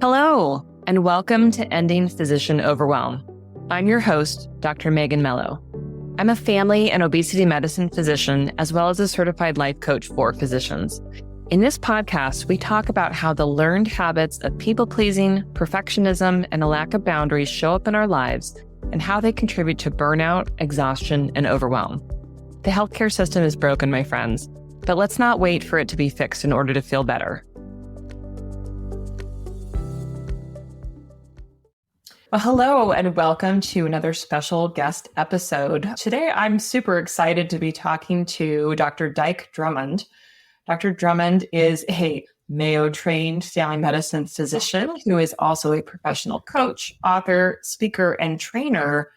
Hello, and welcome to Ending Physician Overwhelm. I'm your host, Dr. Megan Mayo. I'm a family and obesity medicine physician, as well as a certified life coach for physicians. In this podcast, we talk about how the learned habits of people-pleasing, perfectionism, and a lack of boundaries show up in our lives and how they contribute to burnout, exhaustion, and overwhelm. The healthcare system is broken, my friends, but let's not wait for it to be fixed in order to feel better. Well, hello, and welcome to another special guest episode. Today, I'm super excited to be talking to Dr. Dike Drummond. Dr. Drummond is a Mayo-trained family medicine physician who is also a professional coach, author, speaker, and trainer.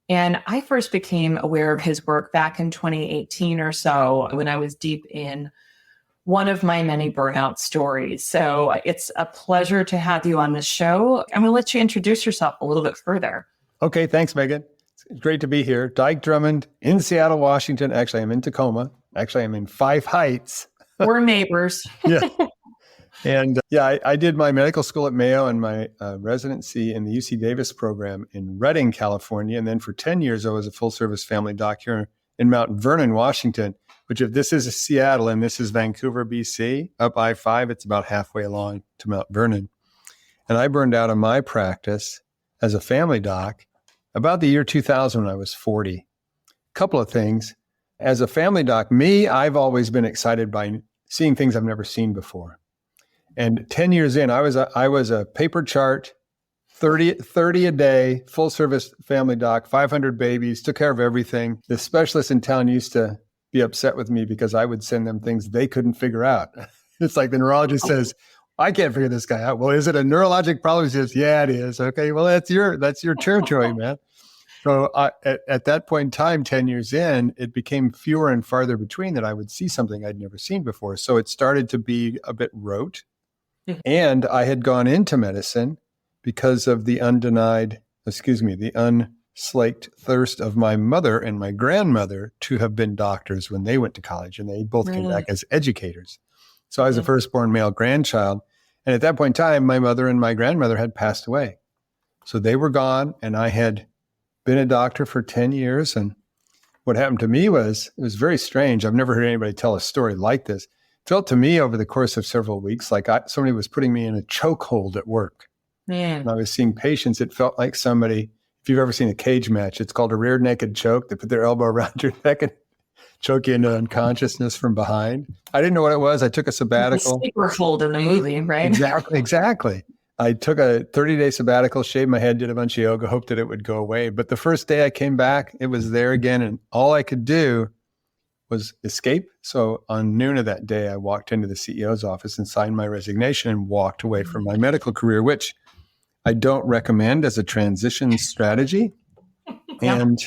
And I first became aware of his work back in 2018 or so when I was deep in one of my many burnout stories. So it's a pleasure to have you on the show. I'm going to let you introduce yourself a little bit further. Okay, thanks, Megan. It's great to be here. Dike Drummond in Seattle, Washington. Actually, I'm in Tacoma. Actually, I'm in Five Heights. We're neighbors. Yeah. And I did my medical school at Mayo and my residency in the UC Davis program in Redding, California. And then for 10 years, I was a full-service family doc here in Mount Vernon, Washington, which if this is Seattle and this is Vancouver, BC, up I-5, it's about halfway along to Mount Vernon. And I burned out of my practice as a family doc about the year 2000 when I was 40. Couple of things. As a family doc, I've always been excited by seeing things I've never seen before. And 10 years in, I was a paper chart, 30 a day, full service family doc, 500 babies, took care of everything. The specialists in town used to be upset with me because I would send them things they couldn't figure out. It's like the neurologist says, I can't figure this guy out. Well, is it a neurologic problem? He says, yeah, it is. Okay, well, that's your territory, man. So at that point in time, 10 years in, it became fewer and farther between that I would see something I'd never seen before. So it started to be a bit rote. And I had gone into medicine because of the unslaked thirst of my mother and my grandmother to have been doctors when they went to college, and they both came back as educators. So I was the firstborn male grandchild. And at that point in time, my mother and my grandmother had passed away. So they were gone, and I had been a doctor for 10 years. And what happened to me it was very strange. I've never heard anybody tell a story like this. It felt to me over the course of several weeks like somebody was putting me in a chokehold at work. And I was seeing patients. It felt like somebody, if you've ever seen a cage match, it's called a rear naked choke. They put their elbow around your neck and choke you into unconsciousness from behind. I didn't know what it was. I took a sabbatical. Sleeper hold in the movie, right? Exactly. I took a 30-day sabbatical, shaved my head, did a bunch of yoga, hoped that it would go away. But the first day I came back, it was there again. And all I could do was escape. So on noon of that day, I walked into the CEO's office and signed my resignation and walked away from my medical career, which I don't recommend as a transition strategy. And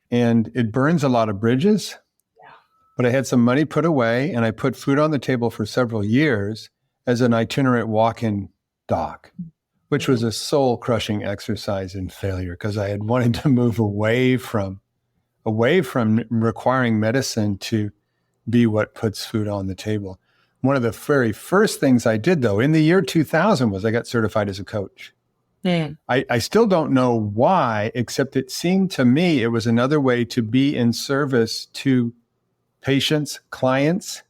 it burns a lot of bridges. But I had some money put away, and I put food on the table for several years as an itinerant walk-in doc, which was a soul-crushing exercise in failure because I had wanted to move away from requiring medicine to be what puts food on the table. One of the very first things I did, though, in the year 2000 was I got certified as a coach. I still don't know why, except it seemed to me it was another way to be in service to patients, clients,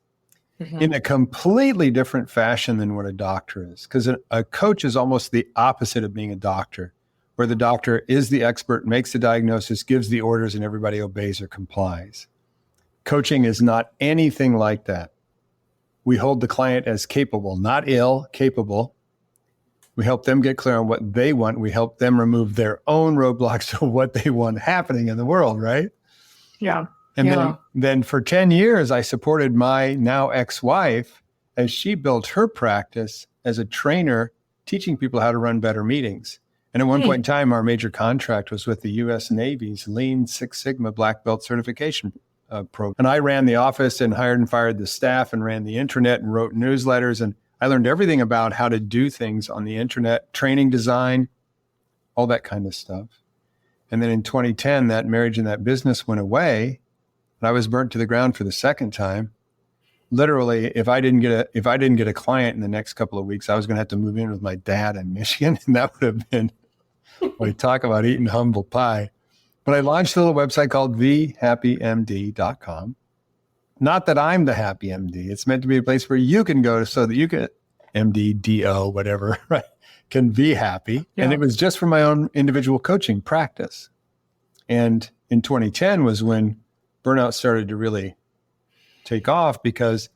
in a completely different fashion than what a doctor is. Because a coach is almost the opposite of being a doctor, where the doctor is the expert, makes the diagnosis, gives the orders, and everybody obeys or complies. Coaching is not anything like that. We hold the client as capable, not ill, capable. We help them get clear on what they want. We help them remove their own roadblocks to what they want happening in the world, right? Yeah. And then for 10 years, I supported my now ex-wife as she built her practice as a trainer, teaching people how to run better meetings. And at one point in time, our major contract was with the U.S. Navy's Lean Six Sigma Black Belt certification program. And I ran the office and hired and fired the staff and ran the internet and wrote newsletters. And I learned everything about how to do things on the internet, training design, all that kind of stuff. And then in 2010, that marriage and that business went away. And I was burnt to the ground for the second time. literally, if I didn't get a client in the next couple of weeks, I was going to have to move in with my dad in Michigan, and that would have been, we talk about eating humble pie. But I launched a little website called TheHappyMD.com. Not that I'm the Happy MD. It's meant to be a place where you can go so that you can, MD, DO, whatever, right, can be happy. Yeah. And it was just for my own individual coaching practice. And in 2010 was when burnout started to really take off, because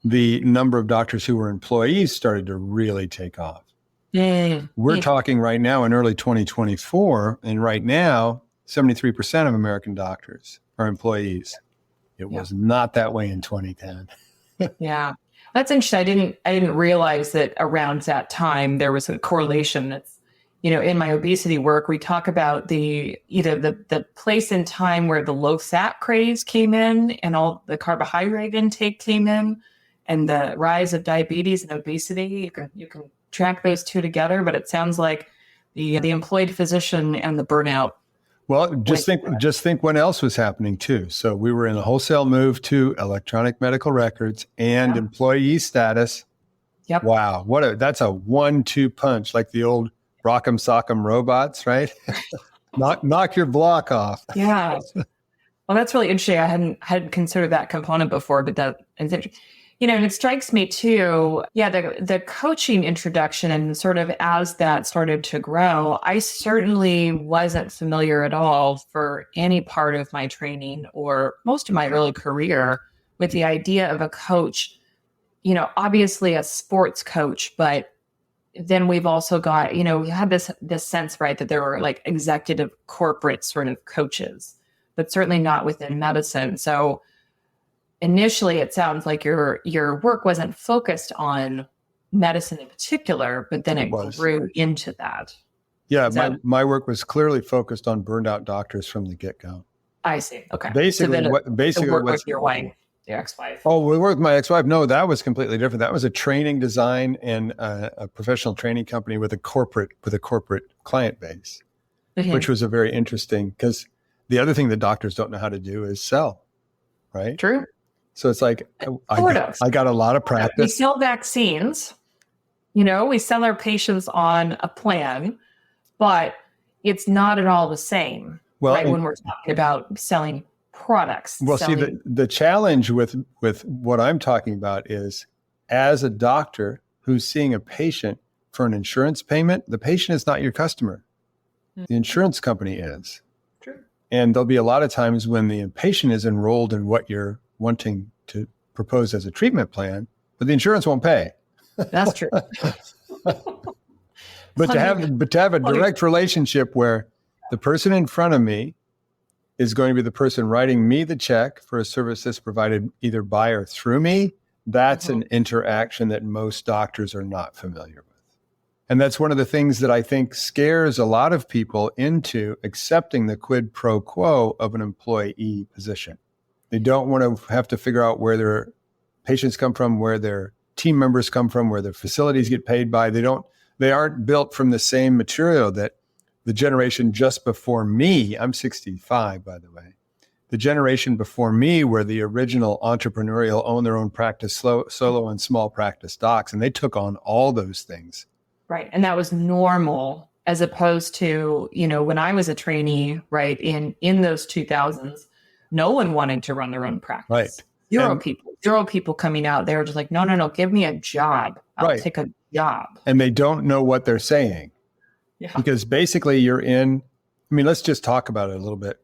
the number of doctors who were employees started to really take off. We're talking right now in early 2024, and right now, 73% of American doctors are employees. It was not that way in 2010. Yeah. That's interesting. I didn't realize that around that time there was a correlation. That's, in my obesity work, we talk about the place in time where the low fat craze came in and all the carbohydrate intake came in, and the rise of diabetes and obesity. You can track those two together, but it sounds like the employed physician and the burnout. Well, just think what else was happening too. So we were in a wholesale move to electronic medical records and employee status. Yep. Wow. That's a 1-2 punch, like the old rock'em sock'em robots, right? knock your block off. Yeah. Well, that's really interesting. I hadn't considered that component before, but that is interesting. And it strikes me too, the coaching introduction, and sort of as that started to grow, I certainly wasn't familiar at all for any part of my training or most of my early career with the idea of a coach, obviously a sports coach, but then we've also got, we had this sense, right, that there were like executive corporate sort of coaches, but certainly not within medicine. So initially, it sounds like your work wasn't focused on medicine in particular, but then it grew into that. Yeah, my work was clearly focused on burned out doctors from the get-go. I see. Okay. Basically, with your wife, your ex-wife. Oh, we worked with my ex-wife. No, that was completely different. That was a training design and a professional training company with a corporate client base, which was a very interesting, because the other thing that doctors don't know how to do is sell, right? True. So it's like, I got a lot of practice. We sell vaccines, we sell our patients on a plan, but it's not at all the same, right? When we're talking about selling products. Well, see, the challenge with what I'm talking about is, as a doctor who's seeing a patient for an insurance payment, the patient is not your customer. Mm-hmm. The insurance company is. True. And there'll be a lot of times when the patient is enrolled in what you're wanting to propose as a treatment plan, but the insurance won't pay. That's true. But to have a direct relationship where the person in front of me is going to be the person writing me the check for a service that's provided either by or through me, that's an interaction that most doctors are not familiar with. And that's one of the things that I think scares a lot of people into accepting the quid pro quo of an employee position. They don't want to have to figure out where their patients come from, where their team members come from, where their facilities get paid by. They aren't built from the same material that the generation just before me, I'm 65, by the way, the generation before me were the original entrepreneurial, own their own practice, solo and small practice docs, and they took on all those things. Right. And that was normal, as opposed to, when I was a trainee, right, in those 2000s, no one wanted to run their own practice. Right. Zero people coming out. They were just like, no, give me a job. I'll take a job. And they don't know what they're saying. Yeah. Because basically let's just talk about it a little bit.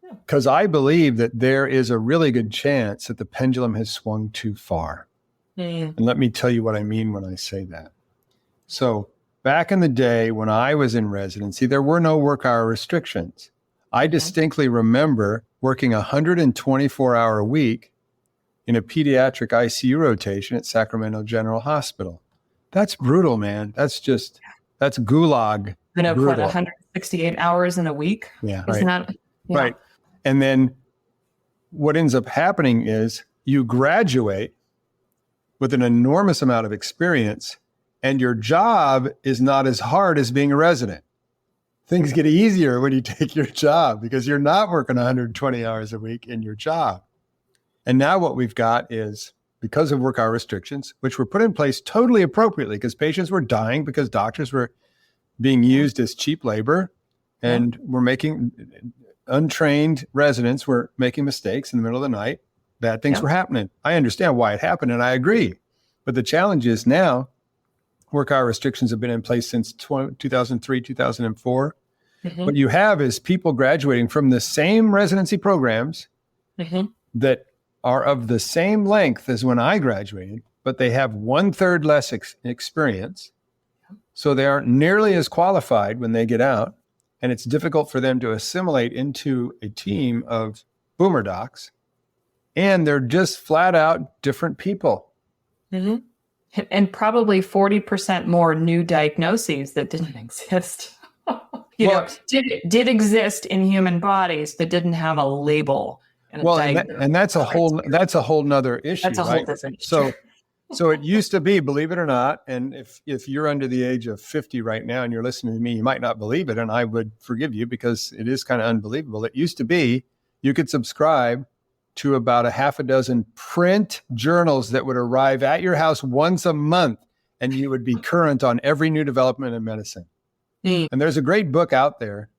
Because I believe that there is a really good chance that the pendulum has swung too far. And let me tell you what I mean when I say that. So back in the day when I was in residency, there were no work hour restrictions. I distinctly remember working a 124-hour week in a pediatric ICU rotation at Sacramento General Hospital. That's brutal, man. That's gulag. Put 168 hours in a week. Yeah. Isn't that? Yeah. Right. And then what ends up happening is you graduate with an enormous amount of experience, and your job is not as hard as being a resident. Things get easier when you take your job because you're not working 120 hours a week in your job. And now what we've got is because of work hour restrictions, which were put in place totally appropriately because patients were dying because doctors were being used as cheap labor and were making untrained residents were making mistakes in the middle of the night. Bad things were happening. I understand why it happened and I agree. But the challenge is now work hour restrictions have been in place since 2003, 2004. What you have is people graduating from the same residency programs that are of the same length as when I graduated, but they have 1/3 less experience. So they aren't nearly as qualified when they get out. And it's difficult for them to assimilate into a team of boomer docs. And they're just flat out different people. And probably 40% more new diagnoses that didn't exist. Did exist in human bodies, but didn't have a label. And that's a whole nother issue. That's a whole different issue. So it used to be, believe it or not, and if you're under the age of 50 right now and you're listening to me, you might not believe it, and I would forgive you because it is kind of unbelievable. It used to be you could subscribe to about a half a dozen print journals that would arrive at your house once a month, and you would be current on every new development in medicine. And there's a great book out there.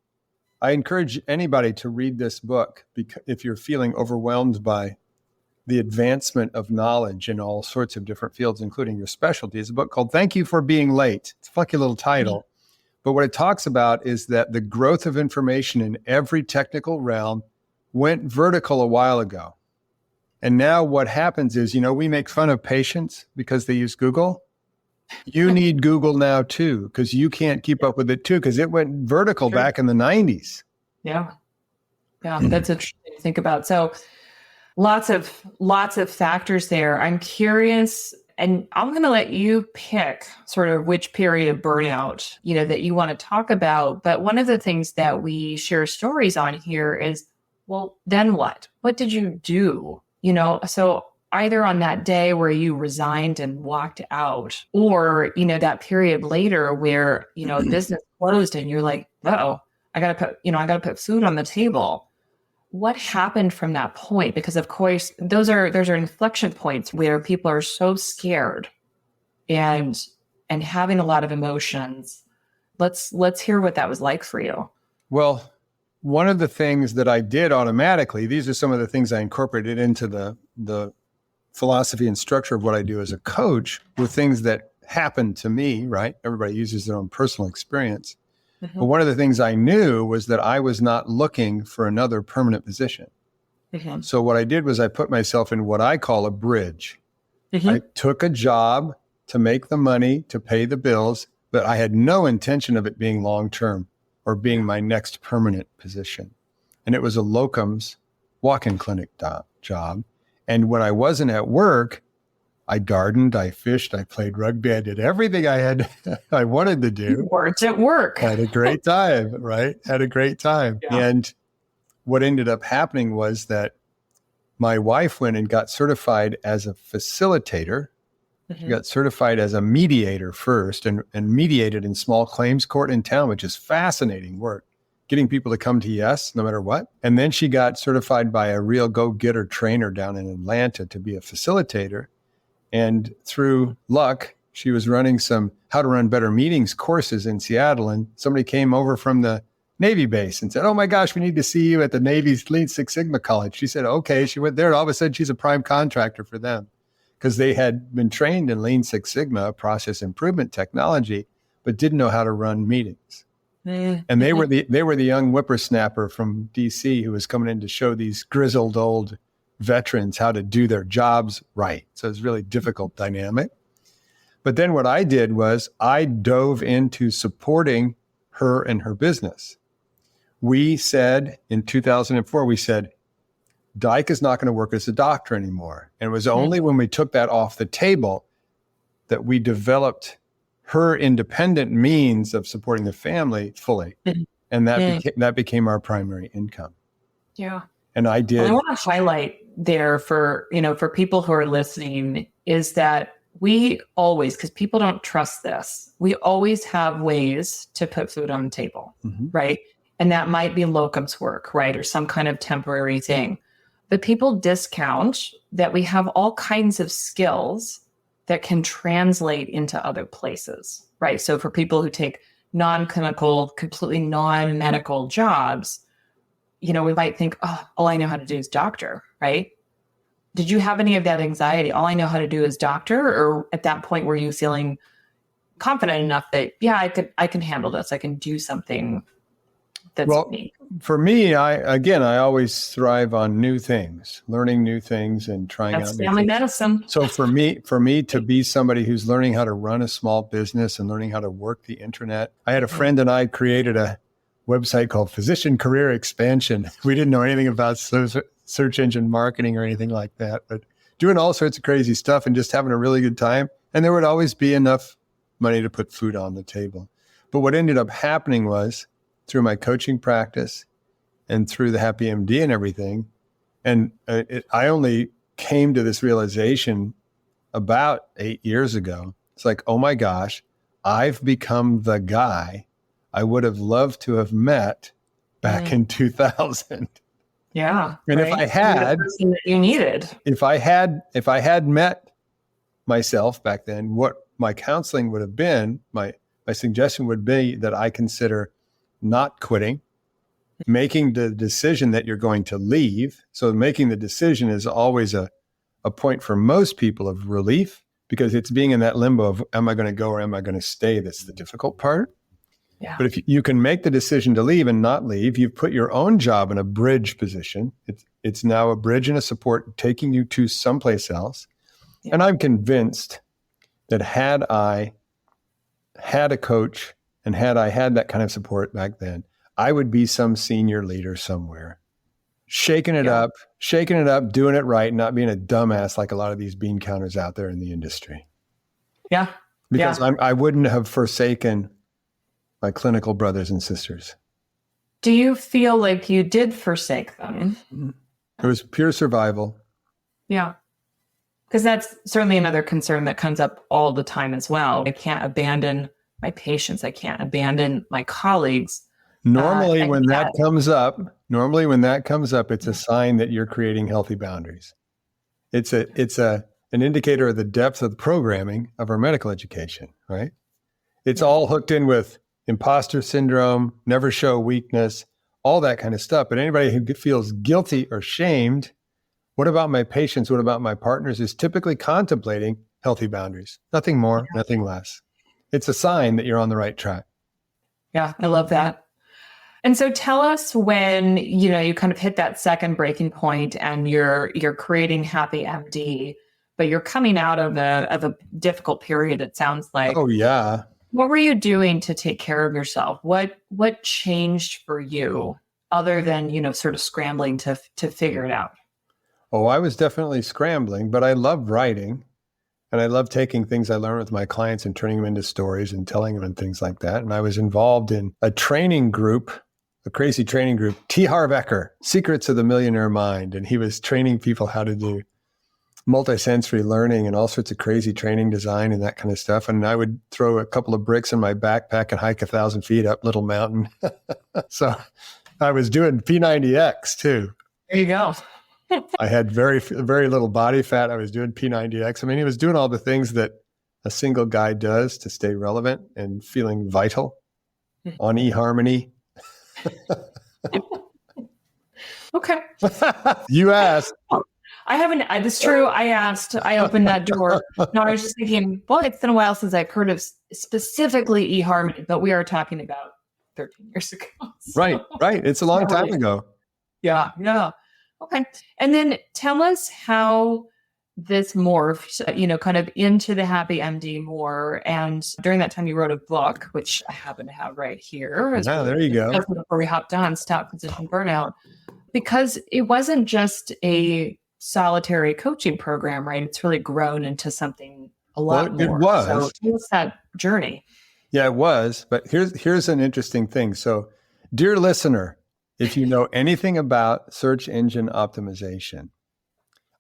I encourage anybody to read this book if you're feeling overwhelmed by the advancement of knowledge in all sorts of different fields, including your specialty. It's a book called Thank You for Being Late. It's a funky little title. But what it talks about is that the growth of information in every technical realm went vertical a while ago. And now what happens is, we make fun of patients because they use Google. You need Google now too, because you can't keep up with it too, because it went vertical back in the 90s. Yeah, that's interesting to think about. So lots of factors there. I'm curious, and I'm going to let you pick sort of which period of burnout, that you want to talk about. But one of the things that we share stories on here is, well, then what? What did you do? So either on that day where you resigned and walked out, or, that period later where, business closed and you're like, uh-oh, I gotta put food on the table. What happened from that point? Because of course, those are inflection points where people are so scared and having a lot of emotions. Let's hear what that was like for you. Well, one of the things that I did automatically, these are some of the things I incorporated into the philosophy and structure of what I do as a coach, were things that happened to me, right? Everybody uses their own personal experience. But one of the things I knew was that I was not looking for another permanent position. So what I did was I put myself in what I call a bridge. I took a job to make the money, to pay the bills, but I had no intention of it being long-term or being my next permanent position. And it was a locums walk-in clinic job. And when I wasn't at work, I gardened, I fished, I played rugby, I did everything I wanted to do. You weren't at work. Had a great time, right? Had a great time. Yeah. And what ended up happening was that my wife went and got certified as a facilitator. She got certified as a mediator first and mediated in small claims court in town, which is fascinating work, getting people to come to yes, no matter what. And then she got certified by a real go-getter trainer down in Atlanta to be a facilitator. And through luck, she was running some how to run better meetings courses in Seattle. And somebody came over from the Navy base and said, oh my gosh, we need to see you at the Navy's Lean Six Sigma College. She said, okay. She went there and all of a sudden she's a prime contractor for them because they had been trained in Lean Six Sigma, process improvement technology, but didn't know how to run meetings. And they were the young whippersnapper from DC who was coming in to show these grizzled old veterans how to do their jobs right. So it's really difficult dynamic. But then what I did was I dove into supporting her and her business. We said in 2004, Dike is not going to work as a doctor anymore. And it was only when we took that off the table that we developed her independent means of supporting the family fully. And that became our primary income. Yeah. And I did. I want to highlight there for people who are listening is that we always, because people don't trust this, we always have ways to put food on the table, right? And that might be locums work, right? Or some kind of temporary thing. But people discount that we have all kinds of skills that can translate into other places, right? So for people who take non-clinical, completely non-medical jobs, we might think, oh, all I know how to do is doctor, right? Did you have any of that anxiety? All I know how to do is doctor, or at that point were you feeling confident enough that, yeah, I can handle this. I can do something that's me. For me, I always thrive on new things, learning new things and trying out new family things. medicine. So for me to be somebody who's learning how to run a small business and learning how to work the internet, I had a friend and I created a website called Physician Career Expansion. We didn't know anything about search engine marketing or anything like that, but doing all sorts of crazy stuff and just having a really good time. And there would always be enough money to put food on the table. But what ended up happening was, through my coaching practice and through the TheHappyMD and everything, and I only came to this realization about 8 years ago. It's like, oh my gosh, I've become the guy I would have loved to have met back in 2000. Yeah. And right? If I had, the person that you needed, if I had met myself back then, what my counseling would have been, my suggestion would be that I consider not quitting, making the decision that you're going to leave. So making the decision is always a point for most people of relief, because it's being in that limbo of, am I going to go or am I going to stay? That's the difficult part. Yeah. But if you can make the decision to leave and not leave, you've put your own job in a bridge position. It's now a bridge and a support taking you to someplace else. Yeah. And I'm convinced that had I had a coach and had I had that kind of support back then, I would be some senior leader somewhere, shaking it up, doing it right, not being a dumbass like a lot of these bean counters out there in the industry. Yeah. Because I wouldn't have forsaken my clinical brothers and sisters. Do you feel like you did forsake them? It was pure survival. Yeah. Because that's certainly another concern that comes up all the time as well. I can't abandon my patients. I can't abandon my colleagues. Normally, when that comes up, it's a sign that you're creating healthy boundaries. It's an indicator of the depth of the programming of our medical education, right? It's all hooked in with imposter syndrome, never show weakness, all that kind of stuff. But anybody who feels guilty or shamed, what about my patients? What about my partners? Is typically contemplating healthy boundaries. Nothing more, nothing less. It's a sign that you're on the right track. Yeah, I love that. And so tell us when, you kind of hit that second breaking point and you're creating TheHappyMD, but you're coming out of a difficult period, it sounds like. Oh, yeah. What were you doing to take care of yourself? What changed for you other than, sort of scrambling to figure it out? Oh, I was definitely scrambling, but I love writing. And I love taking things I learn with my clients and turning them into stories and telling them and things like that. And I was involved in a training group, a crazy training group, T. Harv Eker, Secrets of the Millionaire Mind. And he was training people how to do multisensory learning and all sorts of crazy training design and that kind of stuff. And I would throw a couple of bricks in my backpack and hike 1,000 feet up Little Mountain. So I was doing P90X too. There you go. I had very, very little body fat. I was doing P90X. I mean, he was doing all the things that a single guy does to stay relevant and feeling vital on eHarmony. Okay. You asked. I haven't. It's true. I asked. I opened that door. No, I was just thinking, well, it's been a while since I've heard of specifically eHarmony, but we are talking about 13 years ago. So. Right. It's a long time ago. Yeah. Okay. And then tell us how this morphed, kind of into TheHappyMD more. And during that time, you wrote a book, which I happen to have right here. There you go. Before we hopped on, Stop Physician Burnout, because it wasn't just a solitary coaching program, right? It's really grown into something a lot more. It was. So tell us that journey. Yeah, it was. But here's an interesting thing. So, dear listener, if you know anything about search engine optimization,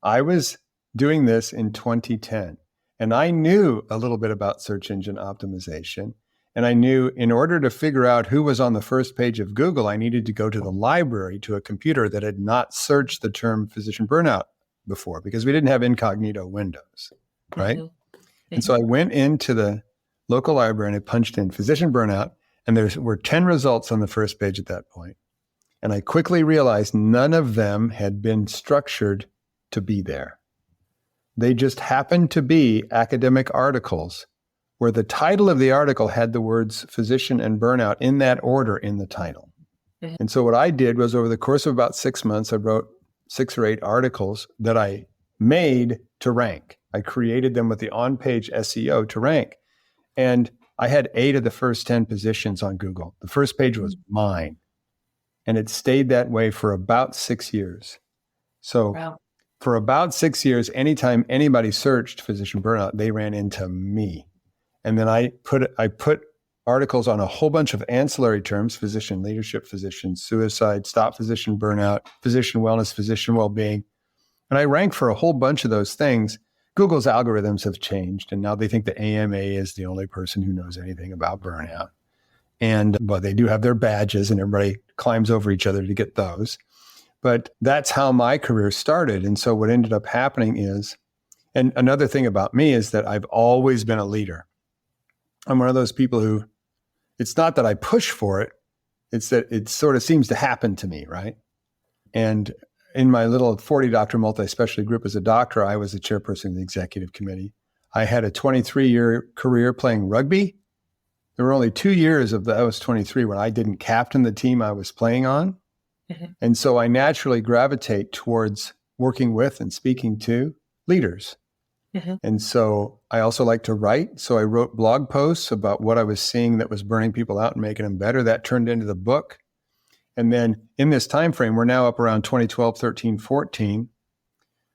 I was doing this in 2010, and I knew a little bit about search engine optimization, And I knew in order to figure out who was on the first page of Google, I needed to go to the library to a computer that had not searched the term physician burnout before, because we didn't have incognito windows, right? And so I went into the local library and I punched in physician burnout, and there were 10 results on the first page at that point. And I quickly realized none of them had been structured to be there. They just happened to be academic articles where the title of the article had the words physician and burnout in that order in the title. And so what I did was, over the course of about 6 months, I wrote 6 or 8 articles that I made to rank. I created them with the on-page SEO to rank. And I had 8 of the first 10 positions on Google. The first page was mine. And it stayed that way for about 6 years. So for about 6 years, anytime anybody searched physician burnout, they ran into me. And then I put articles on a whole bunch of ancillary terms: physician leadership, physician suicide, stop physician burnout, physician wellness, physician well-being. And I rank for a whole bunch of those things. Google's algorithms have changed, and now they think the AMA is the only person who knows anything about burnout. But they do have their badges, and everybody climbs over each other to get those. But that's how my career started. And so what ended up happening is, and another thing about me is that I've always been a leader. I'm one of those people who, it's not that I push for it, it's that it sort of seems to happen to me, right? And in my little 40 doctor multi-specialty group as a doctor, I was the chairperson of the executive committee. I had a 23-year career playing rugby. There were only 2 years of that. I was 23 when I didn't captain the team I was playing on. And so I naturally gravitate towards working with and speaking to leaders. And so I also like to write. So I wrote blog posts about what I was seeing that was burning people out and making them better. That turned into the book. And then in this time frame, we're now up around 2012, 13, 14.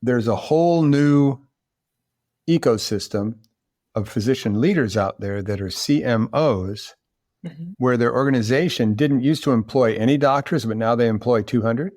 There's a whole new ecosystem of physician leaders out there that are CMOs, where their organization didn't used to employ any doctors, but now they employ 200.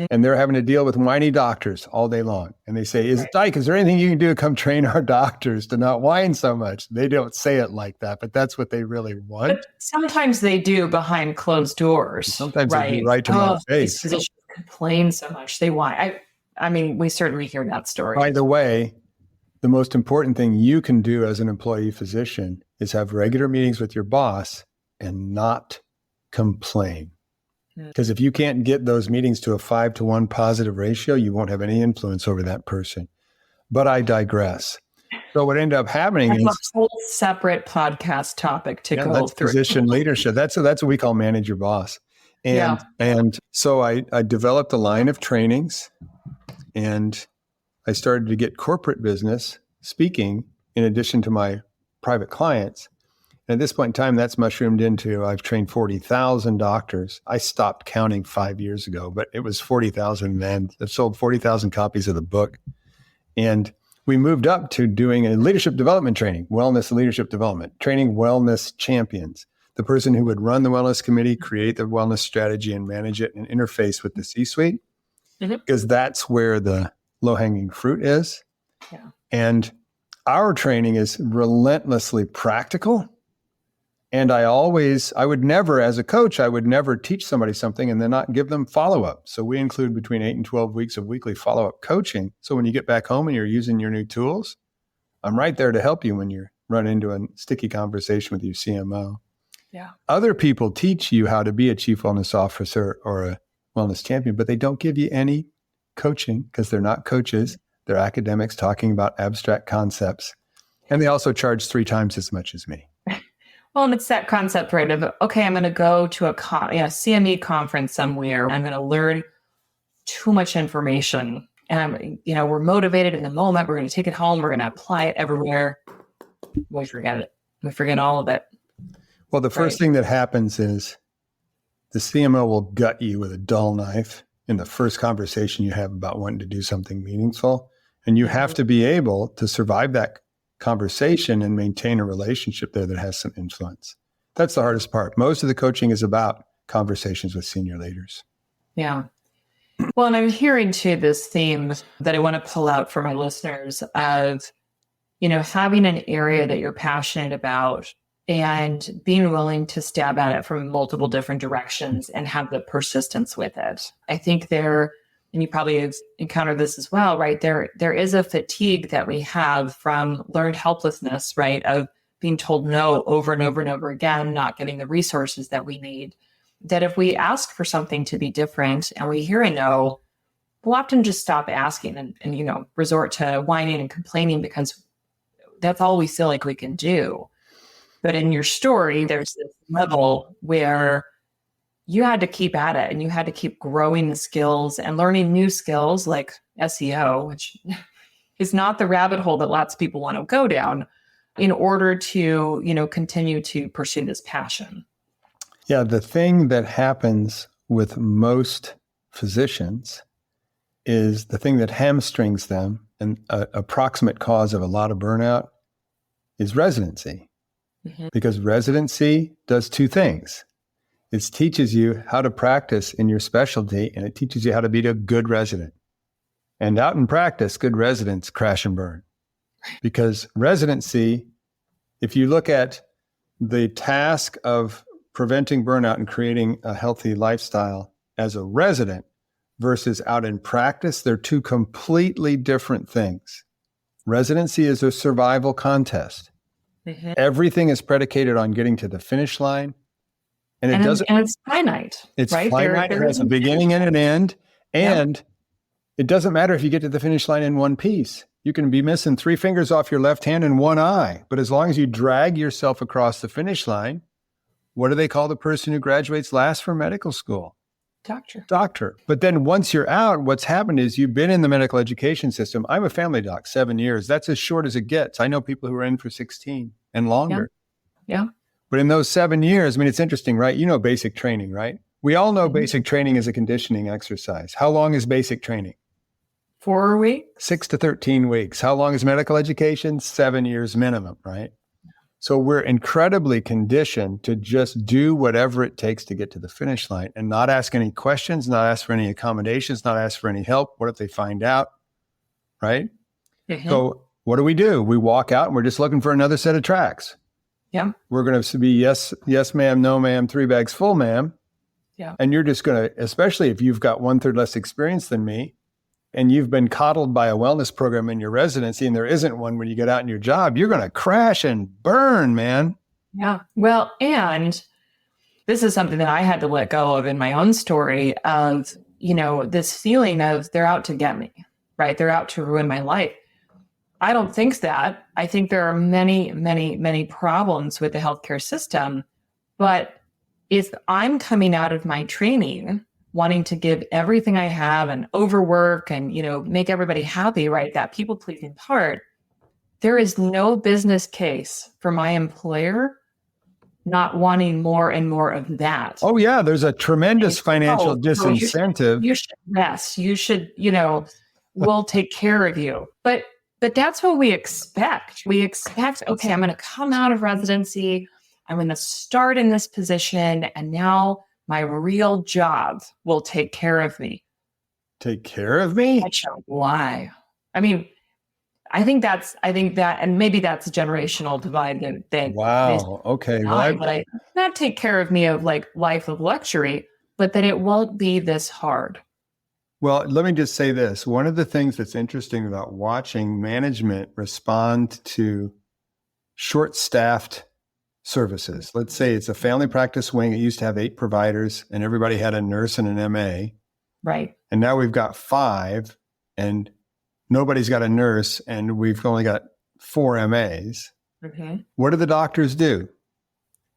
And they're having to deal with whiny doctors all day long. And they say, Dike, is there anything you can do to come train our doctors to not whine so much? They don't say it like that, but that's what they really want. But sometimes they do behind closed doors. Sometimes they do right to my face. These physicians complain so much. They whine. I mean, we certainly hear that story. By the way, the most important thing you can do as an employee physician is have regular meetings with your boss and not complain. Because if you can't get those meetings to a 5-to-1 positive ratio, you won't have any influence over that person. But I digress. So what ended up happening is a whole separate podcast topic to go that's through. Physician leadership. That's what we call manage your boss. And so I developed a line of trainings, and I started to get corporate business speaking in addition to my private clients. And at this point in time, that's mushroomed into, I've trained 40,000 doctors. I stopped counting 5 years ago, but it was 40,000 then. I've sold 40,000 copies of the book. And we moved up to doing a leadership development training, wellness leadership development, training wellness champions, the person who would run the wellness committee, create the wellness strategy and manage it and interface with the C-suite, because that's where the low-hanging fruit is. And our training is relentlessly practical. And I would never, as a coach, I would never teach somebody something and then not give them follow-up. So we include between 8 and 12 weeks of weekly follow-up coaching. So when you get back home and you're using your new tools, I'm right there to help you when you run into a sticky conversation with your CMO. Other people teach you how to be a chief wellness officer or a wellness champion, but they don't give you any coaching because they're not coaches. They're academics talking about abstract concepts. And they also charge 3 times as much as me. Well, and it's that concept, right, of, okay, I'm going to go to a CME conference somewhere. I'm going to learn too much information. And, we're motivated in the moment. We're going to take it home. We're going to apply it everywhere. We forget it. We forget all of it. Well, the first thing that happens is the CMO will gut you with a dull knife in the first conversation you have about wanting to do something meaningful. And you have to be able to survive that conversation and maintain a relationship there that has some influence. That's the hardest part. Most of the coaching is about conversations with senior leaders. Yeah. Well, and I'm hearing too this theme that I want to pull out for my listeners of, having an area that you're passionate about and being willing to stab at it from multiple different directions and have the persistence with it. I think there, and you probably have encountered this as well, right? There is a fatigue that we have from learned helplessness, right? Of being told no over and over and over again, not getting the resources that we need. That if we ask for something to be different and we hear a no, we'll often just stop asking and resort to whining and complaining because that's all we feel like we can do. But in your story, there's this level where you had to keep at it and you had to keep growing the skills and learning new skills like SEO, which is not the rabbit hole that lots of people want to go down in order to, continue to pursue this passion. Yeah, the thing that happens with most physicians is the thing that hamstrings them, and an approximate cause of a lot of burnout is residency. Mm-hmm. Because residency does two things. It teaches you how to practice in your specialty, and it teaches you how to be a good resident. And out in practice, good residents crash and burn. Because residency, if you look at the task of preventing burnout and creating a healthy lifestyle as a resident versus out in practice, they're two completely different things. Residency is a survival contest. Mm-hmm. Everything is predicated on getting to the finish line. And it's finite. It's right? finite. It has a beginning and an end. And it doesn't matter if you get to the finish line in one piece. You can be missing 3 fingers off your left hand and 1 eye. But as long as you drag yourself across the finish line, what do they call the person who graduates last from medical school? Doctor. But then once you're out, what's happened is you've been in the medical education system. I'm a family doc, 7 years. That's as short as it gets. I know people who are in for 16 and longer. Yeah. But in those 7 years, it's interesting, right? You know basic training, right? We all know basic training is a conditioning exercise. How long is basic training? 4 weeks. 6 to 13 weeks. How long is medical education? 7 years minimum, right? So we're incredibly conditioned to just do whatever it takes to get to the finish line and not ask any questions, not ask for any accommodations, not ask for any help. What if they find out, right? Mm-hmm. So what do? We walk out and we're just looking for another set of tracks. Yeah. We're going to be yes, ma'am, no, ma'am, 3 bags full, ma'am. Yeah. And you're just going to, especially if you've got 1/3 less experience than me, and you've been coddled by a wellness program in your residency, and there isn't one when you get out in your job, you're going to crash and burn, man. Yeah. Well, and this is something that I had to let go of in my own story of, this feeling of they're out to get me, right? They're out to ruin my life. I don't think that. I think there are many, many, many problems with the healthcare system. But if I'm coming out of my training wanting to give everything I have and overwork and, make everybody happy, right? That people-pleasing part, there is no business case for my employer not wanting more and more of that. Oh, yeah. There's a tremendous financial disincentive. You should rest. You should, we'll take care of you. But that's what we expect. We expect, okay, I'm going to come out of residency. I'm going to start in this position. And now my real job will take care of me. Take care of me? Why? I think that, and maybe that's a generational divide that wow. Okay. But not take care of me of like life of luxury, but that it won't be this hard. Well, let me just say this. One of the things that's interesting about watching management respond to short-staffed services. Let's say it's a family practice wing. It used to have 8 providers and everybody had a nurse and an MA. Right. And now we've got 5 and nobody's got a nurse and we've only got 4 MAs. Mm-hmm. What do the doctors do?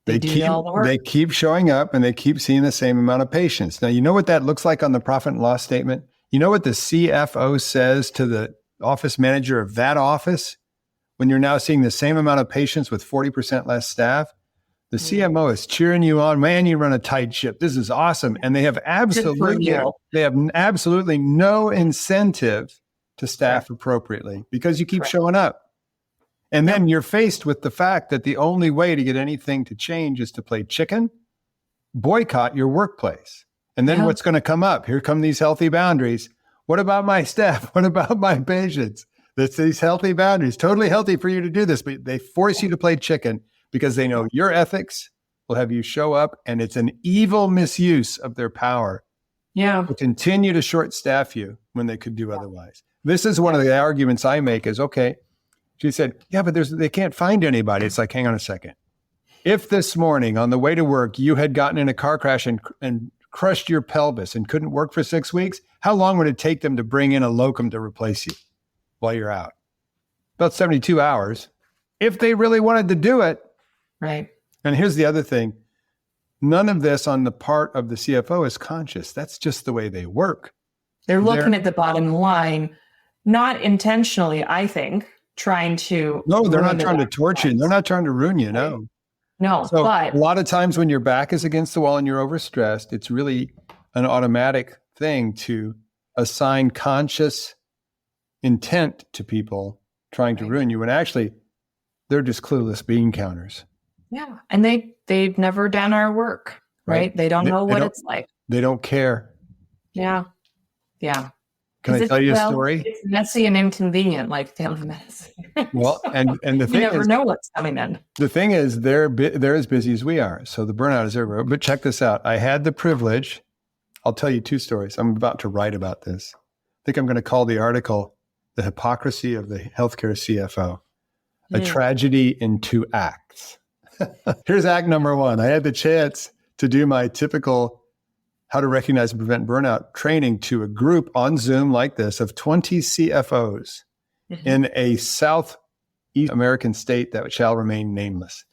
They keep showing up and they keep seeing the same amount of patients. Now, you know what that looks like on the profit and loss statement? You know what the CFO says to the office manager of that office when you're now seeing the same amount of patients with 40% less staff? The CMO is cheering you on. Man, you run a tight ship. This is awesome. And they have absolutely no incentive to staff appropriately because you keep showing up. And then you're faced with the fact that the only way to get anything to change is to play chicken, boycott your workplace. And then what's going to come up? Here come these healthy boundaries. What about my staff? What about my patients? That's these healthy boundaries, totally healthy for you to do this, but they force you to play chicken because they know your ethics will have you show up, and it's an evil misuse of their power to continue to short staff you when they could do otherwise. This is one of the arguments I make is, okay, she said, yeah, but they can't find anybody. It's like, hang on a second. If this morning on the way to work, you had gotten in a car crash and crushed your pelvis and couldn't work for 6 weeks, how long would it take them to bring in a locum to replace you while you're out? About 72 hours, if they really wanted to do it. Right. And here's the other thing. None of this on the part of the CFO is conscious. That's just the way they work. They're looking at the bottom line, not intentionally, I think, trying to... No, they're not trying to torture you. They're not trying to ruin you, no. No, so but... a lot of times when your back is against the wall and you're overstressed, it's really an automatic thing to assign conscious intent to people trying to ruin you, when actually they're just clueless bean counters. Yeah. And they've never done our work, right? They don't know what it's like. They don't care. Yeah. Yeah. Can I tell you a story? It's messy and inconvenient, like family medicine. Well, and the thing is, you never know what's coming in. The thing is, they're as busy as we are. So the burnout is everywhere. But check this out. I had the privilege. I'll tell you 2 stories. I'm about to write about this. I think I'm going to call the article "The Hypocrisy of the Healthcare CFO: A Tragedy in 2 Acts." Here's act number 1. I had the chance to do my typical how to recognize and prevent burnout training to a group on Zoom like this of 20 CFOs in a Southeast American state that shall remain nameless.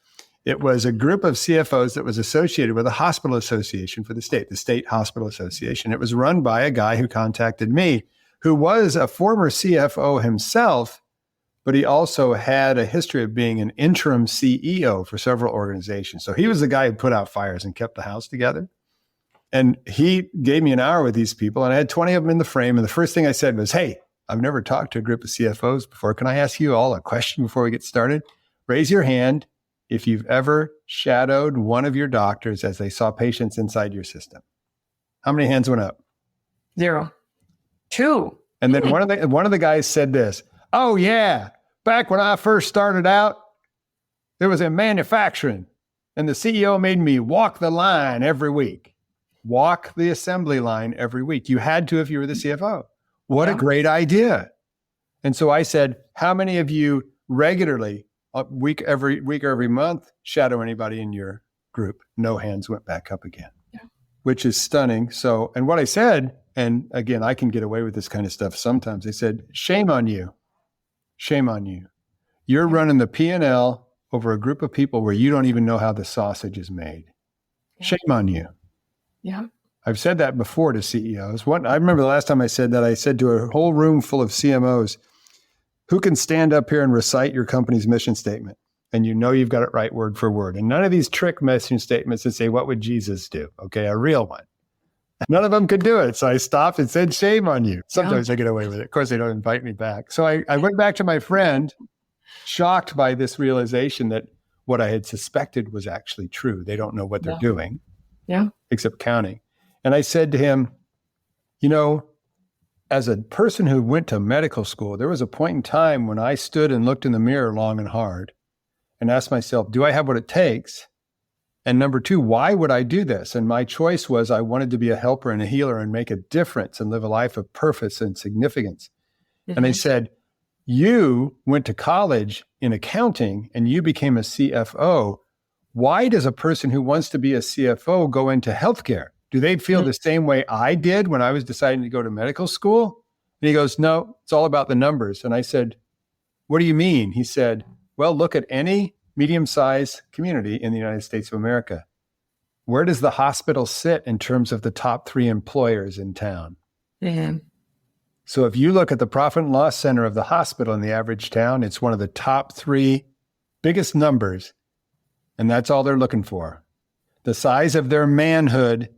It was a group of CFOs that was associated with a hospital association for the State Hospital Association. It was run by a guy who contacted me, who was a former CFO himself, but he also had a history of being an interim CEO for several organizations. So he was the guy who put out fires and kept the house together. And he gave me an hour with these people, and I had 20 of them in the frame. And the first thing I said was, hey, I've never talked to a group of CFOs before. Can I ask you all a question before we get started? Raise your hand if you've ever shadowed one of your doctors as they saw patients inside your system. How many hands went up? 0. 2. And then one of the guys said this, oh yeah, back when I first started out, there was in manufacturing, and the CEO made me walk the line every week. Walk the assembly line every week. You had to if you were the CFO. What a great idea. And so I said, how many of you regularly, every week or every month, shadow anybody in your group? No hands went back up again, which is stunning. So, and what I said, and again, I can get away with this kind of stuff sometimes. I said, shame on you. Shame on you. You're running the P&L over a group of people where you don't even know how the sausage is made. Shame on you. Yeah. I've said that before to CEOs. I remember the last time I said that, I said to a whole room full of CMOs, who can stand up here and recite your company's mission statement? And you know you've got it right word for word. And none of these trick mission statements that say, what would Jesus do? Okay, a real one. None of them could do it. So I stopped and said, shame on you. Sometimes I get away with it. Of course, they don't invite me back. So I went back to my friend, shocked by this realization that what I had suspected was actually true. They don't know what they're doing. Yeah. Except counting. And I said to him, you know, as a person who went to medical school, there was a point in time when I stood and looked in the mirror long and hard and asked myself, do I have what it takes? And number 2, why would I do this? And my choice was I wanted to be a helper and a healer and make a difference and live a life of purpose and significance. And they said, you went to college in accounting and you became a CFO. Why does a person who wants to be a CFO go into healthcare? Do they feel the same way I did when I was deciding to go to medical school? And he goes, no, it's all about the numbers. And I said, what do you mean? He said, well, look at any medium-sized community in the United States of America. Where does the hospital sit in terms of the top 3 employers in town? So if you look at the profit and loss center of the hospital in the average town, it's one of the top 3 biggest numbers. And that's all they're looking for. The size of their manhood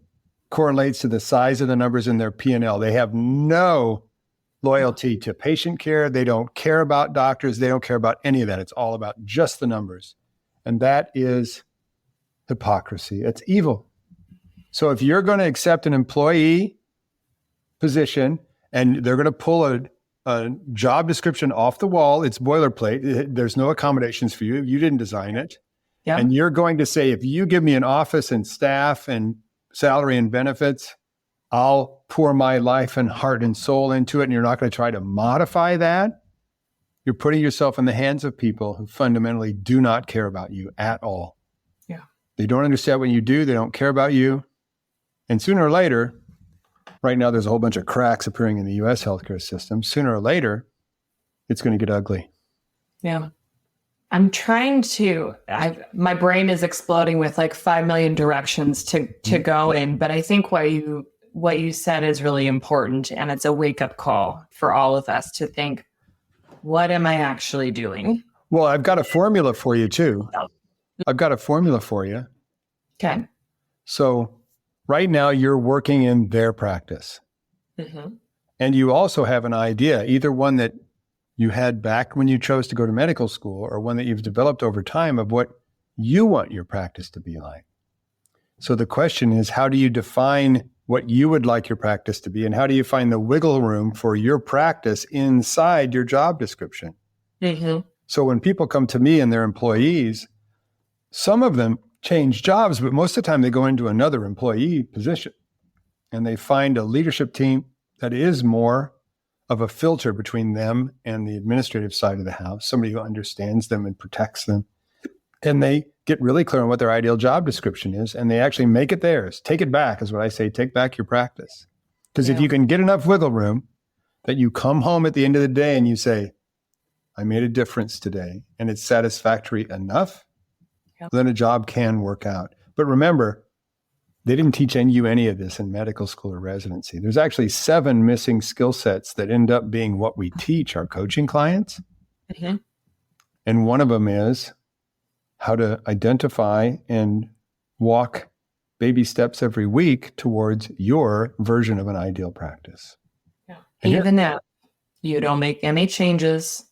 correlates to the size of the numbers in their P&L. They have no loyalty to patient care. They don't care about doctors. They don't care about any of that. It's all about just the numbers. And that is hypocrisy. It's evil. So if you're going to accept an employee position and they're going to pull a job description off the wall, it's boilerplate. There's no accommodations for you. You didn't design it. Yeah. And you're going to say, if you give me an office and staff and salary and benefits, I'll pour my life and heart and soul into it. And you're not going to try to modify that. You're putting yourself in the hands of people who fundamentally do not care about you at all. Yeah. They don't understand what you do. They don't care about you. And sooner or later, right now, there's a whole bunch of cracks appearing in the US healthcare system. Sooner or later, it's going to get ugly. Yeah. I'm trying to, my brain is exploding with like 5 million directions to go in. But I think what you said is really important. And it's a wake up call for all of us to think, what am I actually doing? Well, I've got a formula for you too. I've got a formula for you. Okay. So right now you're working in their practice. Mm-hmm. And you also have an idea, either one that you had back when you chose to go to medical school or one that you've developed over time of what you want your practice to be like. So the question is, how do you define what you would like your practice to be? And how do you find the wiggle room for your practice inside your job description? Mm-hmm. So when people come to me and they're employees, some of them change jobs, but most of the time they go into another employee position and they find a leadership team that is more of a filter between them and the administrative side of the house, somebody who understands them and protects them. And they get really clear on what their ideal job description is, and they actually make it theirs. Take it back is what I say. Take back your practice. Because if you can get enough wiggle room that you come home at the end of the day and you say, I made a difference today, and it's satisfactory enough, then a job can work out. But remember, they didn't teach you any of this in medical school or residency. There's actually 7 missing skill sets that end up being what we teach our coaching clients. Mm-hmm. And one of them is how to identify and walk baby steps every week towards your version of an ideal practice. Yeah. Even if you don't make any changes,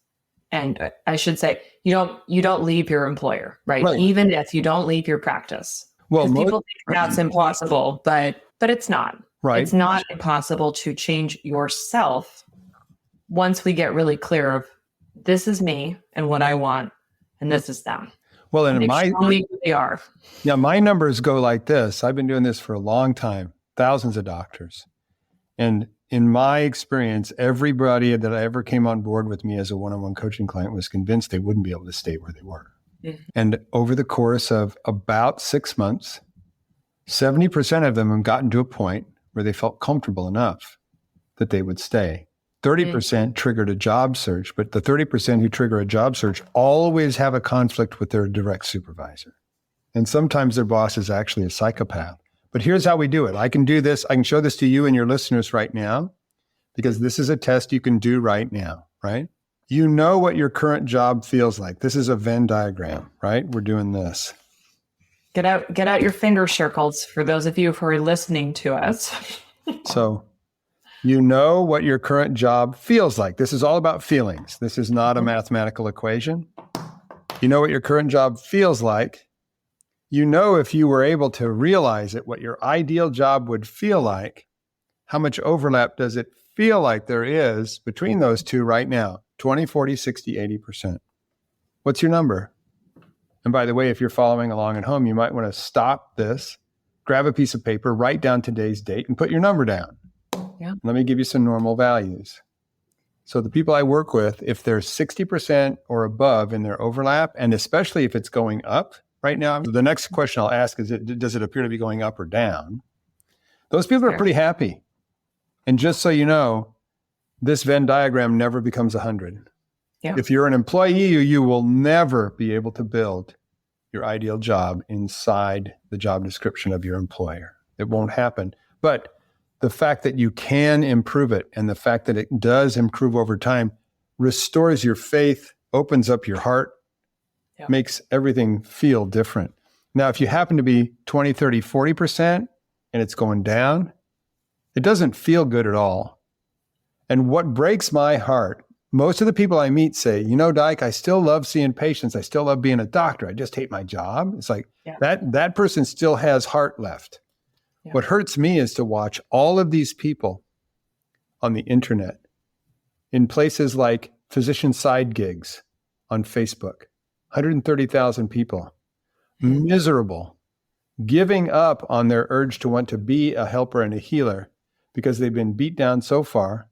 and I should say, you don't leave your employer, right? Even if you don't leave your practice. Well, people think that's impossible, but it's not. Right. It's not impossible to change yourself once we get really clear of this is me and what I want, and this is them. Well, and my numbers go like this. I've been doing this for a long time, thousands of doctors. And in my experience, everybody that I ever came on board with me as a one-on-one coaching client was convinced they wouldn't be able to stay where they were. Mm-hmm. And over the course of about 6 months, 70% of them have gotten to a point where they felt comfortable enough that they would stay. 30% triggered a job search, but the 30% who trigger a job search always have a conflict with their direct supervisor. And sometimes their boss is actually a psychopath. But here's how we do it. I can do this. I can show this to you and your listeners right now, because this is a test you can do right now, right? You know what your current job feels like. This is a Venn diagram, right? We're doing this. Get out your finger circles for those of you who are listening to us. So you know what your current job feels like. This is all about feelings. This is not a mathematical equation. You know what your current job feels like. You know, if you were able to realize it, what your ideal job would feel like. How much overlap does it feel like there is between those two right now? 20, 40, 60, 80%. What's your number? And by the way, if you're following along at home, you might want to stop this, grab a piece of paper, write down today's date, and put your number down. Yeah. Let me give you some normal values. So the people I work with, if they're 60% or above in their overlap, and especially if it's going up right now, the next question I'll ask is, does it appear to be going up or down? Those people are pretty happy. And just so you know, this Venn diagram never becomes 100. Yeah. If you're an employee, you will never be able to build your ideal job inside the job description of your employer. It won't happen. But the fact that you can improve it and the fact that it does improve over time restores your faith, opens up your heart, makes everything feel different. Now, if you happen to be 20, 30, 40% and it's going down, it doesn't feel good at all. And what breaks my heart, most of the people I meet say, you know, Dike, I still love seeing patients. I still love being a doctor. I just hate my job. It's like that person still has heart left. Yeah. What hurts me is to watch all of these people on the internet in places like physician side gigs on Facebook, 130,000 people, miserable, giving up on their urge to want to be a helper and a healer because they've been beat down so far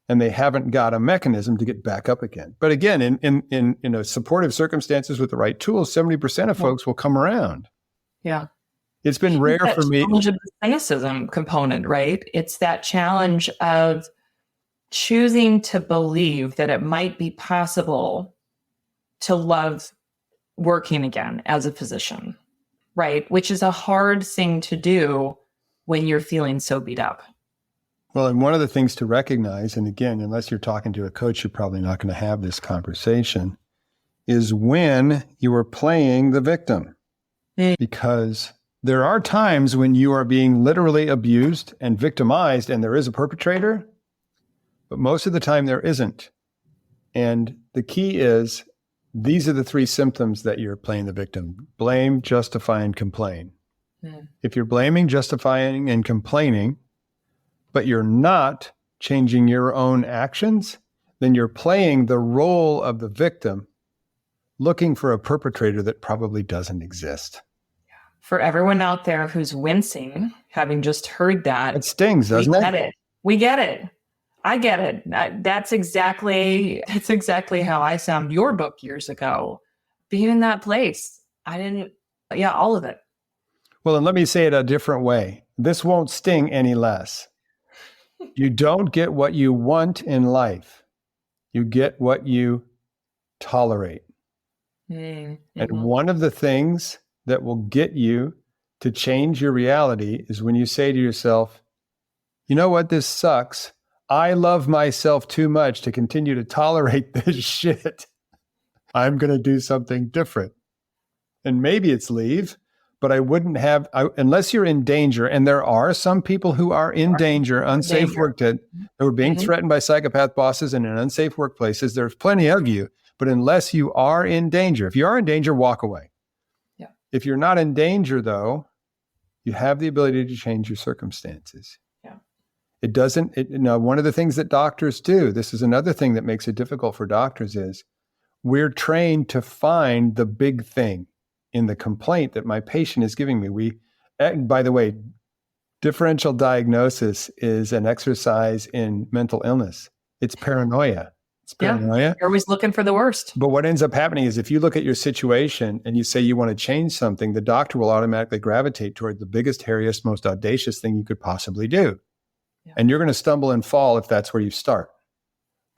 and they haven't got a mechanism to get back up again. But again, in supportive circumstances with the right tools, 70% of folks will come around. Yeah. It's been rare for me. Challenge of the cynicism component, right? It's that challenge of choosing to believe that it might be possible to love working again as a physician, right? Which is a hard thing to do when you're feeling so beat up. Well, and one of the things to recognize, and again, unless you're talking to a coach, you're probably not going to have this conversation, is when you are playing the victim. Because there are times when you are being literally abused and victimized, and there is a perpetrator, but most of the time there isn't. And the key is, these are the three symptoms that you're playing the victim: blame, justify, and complain. If you're blaming, justifying, and complaining, but you're not changing your own actions, then you're playing the role of the victim, looking for a perpetrator that probably doesn't exist. For everyone out there who's wincing, having just heard that. It stings, doesn't it? We get it. We get it. I get it. That's exactly how I found your book years ago. Being in that place. All of it. Well, and let me say it a different way. This won't sting any less. You don't get what you want in life. You get what you tolerate. Mm-hmm. And one of the things that will get you to change your reality is when you say to yourself, you know what, this sucks. I love myself too much to continue to tolerate this shit. I'm going to do something different. And maybe it's leave, but I wouldn't have, unless you're in danger. And there are some people who are in danger, unsafe work, who are being threatened by psychopath bosses and in unsafe workplaces. There's plenty of you, but unless you are in danger, if you are in danger, walk away. Yeah. If you're not in danger though, you have the ability to change your circumstances. It doesn't, one of the things that doctors do, this is another thing that makes it difficult for doctors, is we're trained to find the big thing in the complaint that my patient is giving me. By the way, differential diagnosis is an exercise in mental illness. It's paranoia. It's paranoia. Yeah, you're always looking for the worst. But what ends up happening is if you look at your situation and you say you want to change something, the doctor will automatically gravitate toward the biggest, hairiest, most audacious thing you could possibly do. And you're going to stumble and fall if that's where you start.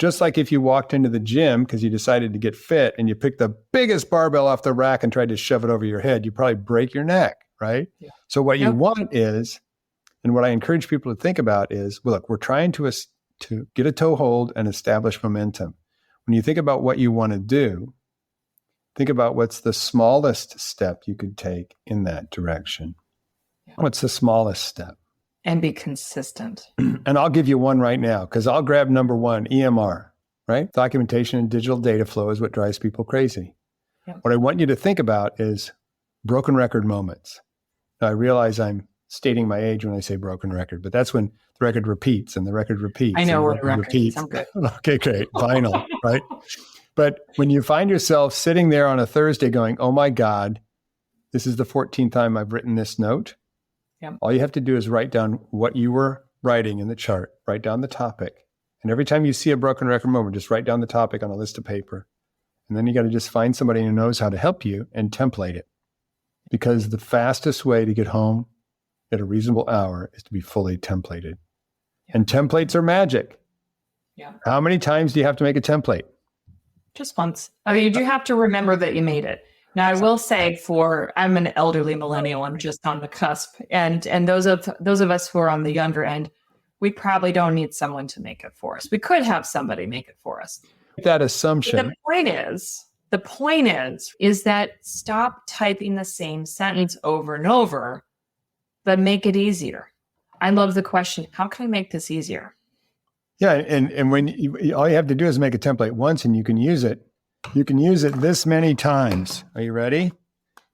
Just like if you walked into the gym because you decided to get fit and you picked the biggest barbell off the rack and tried to shove it over your head, you probably break your neck, right? Yeah. So what you want is, and what I encourage people to think about is, well, look, we're trying to get a toehold and establish momentum. When you think about what you want to do, think about what's the smallest step you could take in that direction. Yeah. What's the smallest step? And be consistent. And I'll give you one right now, because I'll grab number one, EMR, right? Documentation and digital data flow is what drives people crazy. Yep. What I want you to think about is broken record moments. Now, I realize I'm stating my age when I say broken record, but that's when the record repeats and the record repeats. I know what a record repeats. I'm good. Okay, great. Vinyl, right? But when you find yourself sitting there on a Thursday going, oh my God, this is the 14th time I've written this note. Yep. All you have to do is write down what you were writing in the chart, write down the topic. And every time you see a broken record moment, just write down the topic on a list of paper. And then you got to just find somebody who knows how to help you and template it. Because the fastest way to get home at a reasonable hour is to be fully templated. Yep. And templates are magic. Yeah. How many times do you have to make a template? Just once. I mean, you do have to remember that you made it. Now, I will say I'm an elderly millennial. I'm just on the cusp. And those of us who are on the younger end, we probably don't need someone to make it for us. We could have somebody make it for us. That assumption. The point is that stop typing the same sentence over and over, but make it easier. I love the question, how can I make this easier? Yeah. And when all you have to do is make a template once and you can use it. You can use it this many times. Are you ready?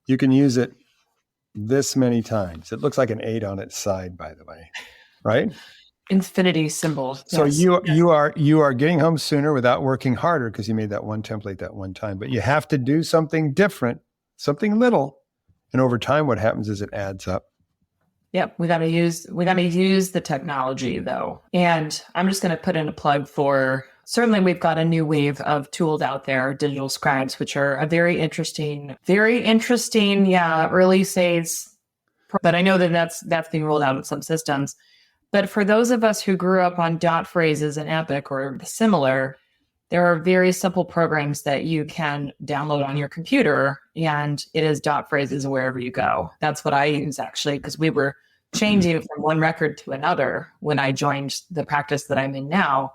You can use it this many times. It looks like an 8 on its side, by the way, right? Infinity symbol. So yes. You are getting home sooner without working harder because you made that one template that one time. But you have to do something different, something little, And over time, what happens is it adds up. Yep, we got to use the technology though. And I'm just going to put in a plug for, certainly we've got a new wave of tools out there, digital scribes, which are a very interesting, early stage. But I know that that's being rolled out in some systems. But for those of us who grew up on dot phrases and Epic or similar, there are very simple programs that you can download on your computer, and it is dot phrases wherever you go. That's what I use actually, because we were changing from one record to another when I joined the practice that I'm in now.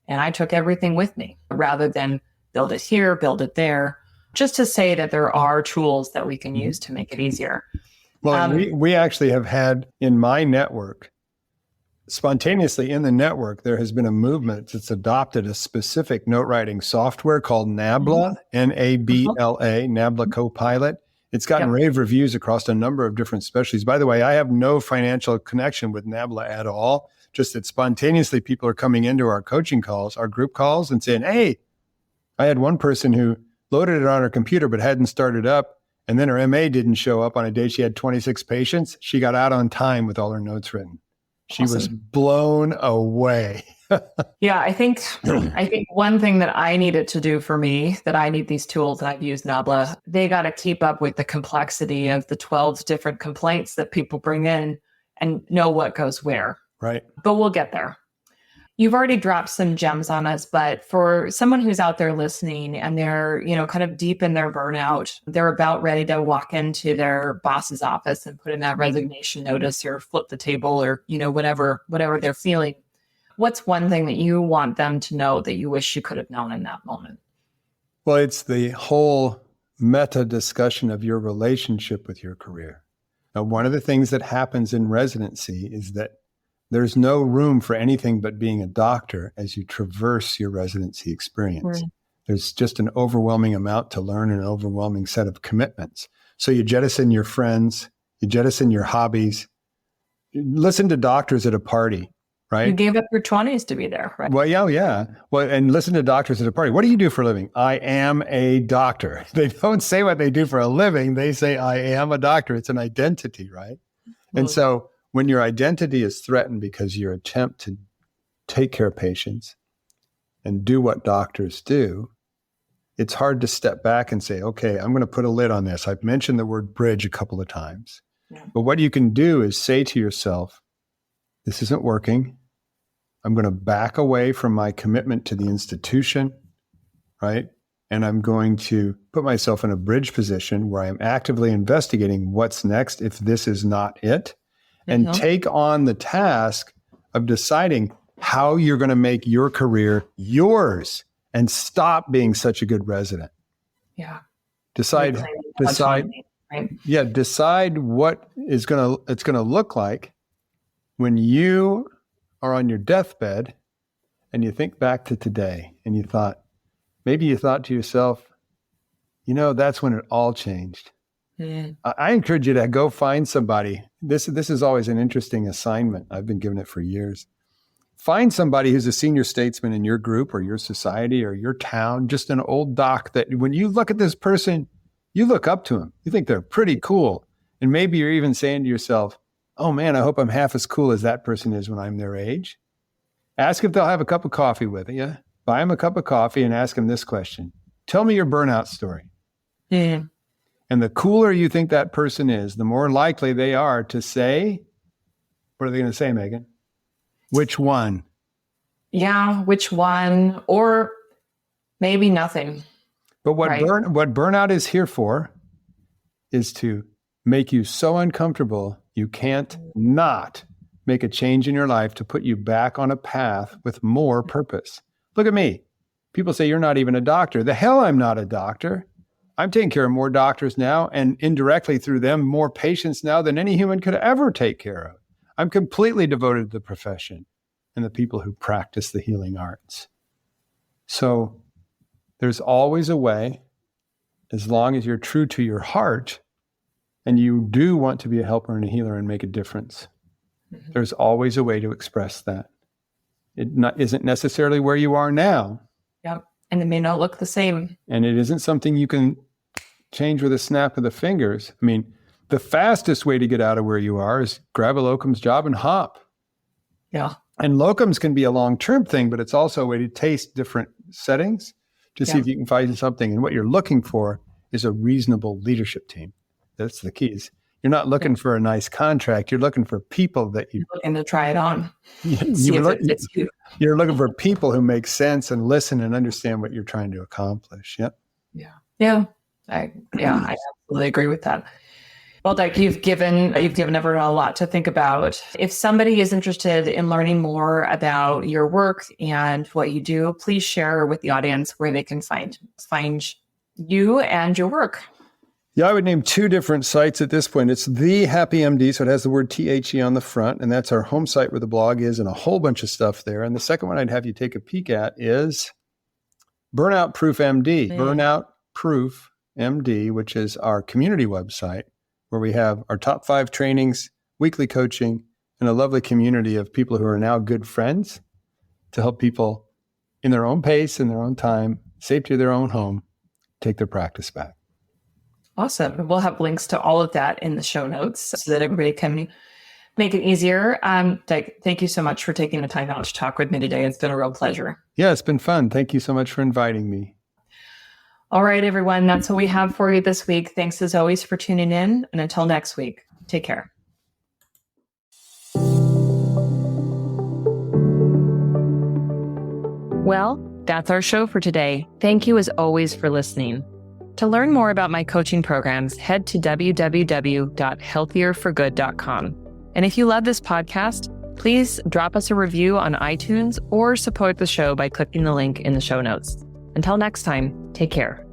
And I took everything with me rather than build it here, build it there, just to say that there are tools that we can use to make it easier. Well, we actually have had in my network, spontaneously in the network, there has been a movement that's adopted a specific note writing software called Nabla, N-A-B-L-A, Nabla Copilot. It's gotten rave reviews across a number of different specialties. By the way, I have no financial connection with Nabla at all, just that spontaneously people are coming into our coaching calls, our group calls, and saying, hey, I had one person who loaded it on her computer but hadn't started up, and then her MA didn't show up on a day she had 26 patients. She got out on time with all her notes written. She was blown away. Yeah, I think one thing that I needed to do for me, that I need these tools, and I've used Nabla, they got to keep up with the complexity of the 12 different complaints that people bring in and know what goes where. Right. But we'll get there. You've already dropped some gems on us, but for someone who's out there listening and they're, kind of deep in their burnout, they're about ready to walk into their boss's office and put in that resignation notice or flip the table or, whatever they're feeling. What's one thing that you want them to know that you wish you could have known in that moment? Well, it's the whole meta discussion of your relationship with your career. Now, one of the things that happens in residency is that there's no room for anything but being a doctor as you traverse your residency experience. Right. There's just an overwhelming amount to learn, an overwhelming set of commitments. So you jettison your friends, you jettison your hobbies. Listen to doctors at a party, right? You gave up your 20s to be there, right? Well, yeah. Well, and listen to doctors at a party. What do you do for a living? I am a doctor. They don't say what they do for a living. They say, I am a doctor. It's an identity, right? And so when your identity is threatened because your attempt to take care of patients and do what doctors do, it's hard to step back and say, okay, I'm going to put a lid on this. I've mentioned the word bridge a couple of times. Yeah. But what you can do is say to yourself, this isn't working. I'm going to back away from my commitment to the institution, right? And I'm going to put myself in a bridge position where I'm actively investigating what's next if this is not it. And take on the task of deciding how you're going to make your career yours and stop being such a good resident. Yeah. Decide what it's going to look like when you are on your deathbed and you think back to today and you thought to yourself, that's when it all changed. Mm. I encourage you to go find somebody. This is always an interesting assignment. I've been given it for years. Find somebody who's a senior statesman in your group or your society or your town, just an old doc that when you look at this person, you look up to them. You think they're pretty cool. And maybe you're even saying to yourself, oh man, I hope I'm half as cool as that person is when I'm their age. Ask if they'll have a cup of coffee with you. Buy them a cup of coffee and ask them this question. Tell me your burnout story. Yeah. And the cooler you think that person is, the more likely they are to say, what are they going to say, Megan? Which one? Yeah, which one? Or maybe nothing. But what burnout is here for is to make you so uncomfortable you can't not make a change in your life to put you back on a path with more purpose. Look at me. People say you're not even a doctor. The hell I'm not a doctor. I'm taking care of more doctors now and indirectly through them, more patients now than any human could ever take care of. I'm completely devoted to the profession and the people who practice the healing arts. So there's always a way, as long as you're true to your heart and you do want to be a helper and a healer and make a difference. Mm-hmm. There's always a way to express that. It isn't necessarily where you are now. Yep. And it may not look the same. And it isn't something you can change with a snap of the fingers. I mean, The fastest way to get out of where you are is grab a locum's job and hop. Yeah. And locums can be a long-term thing, but it's also a way to taste different settings to see if you can find something. And what you're looking for is a reasonable leadership team. That's the keys. You're not looking for a nice contract. You're looking for people that you're looking to try it on. You're looking for people who make sense and listen and understand what you're trying to accomplish. Yep. Yeah. I absolutely agree with that. Well, Dike, you've given everyone a lot to think about. If somebody is interested in learning more about your work and what you do, please share with the audience where they can find you and your work. Yeah, I would name two different sites at this point. It's TheHappyMD, so it has the word THE on the front, and that's our home site where the blog is and a whole bunch of stuff there. And the second one I'd have you take a peek at is Burnout Proof MD, Burnout Proof MD, which is our community website where we have our top 5 trainings, weekly coaching, and a lovely community of people who are now good friends to help people in their own pace, in their own time, safety of their own home, take their practice back. Awesome. We'll have links to all of that in the show notes so that everybody can make it easier. Dike, thank you so much for taking the time out to talk with me today. It's been a real pleasure. Yeah, it's been fun. Thank you so much for inviting me. All right, everyone. That's what we have for you this week. Thanks as always for tuning in. And until next week, take care. Well, that's our show for today. Thank you as always for listening. To learn more about my coaching programs, head to www.healthierforgood.com. And if you love this podcast, please drop us a review on iTunes or support the show by clicking the link in the show notes. Until next time, take care.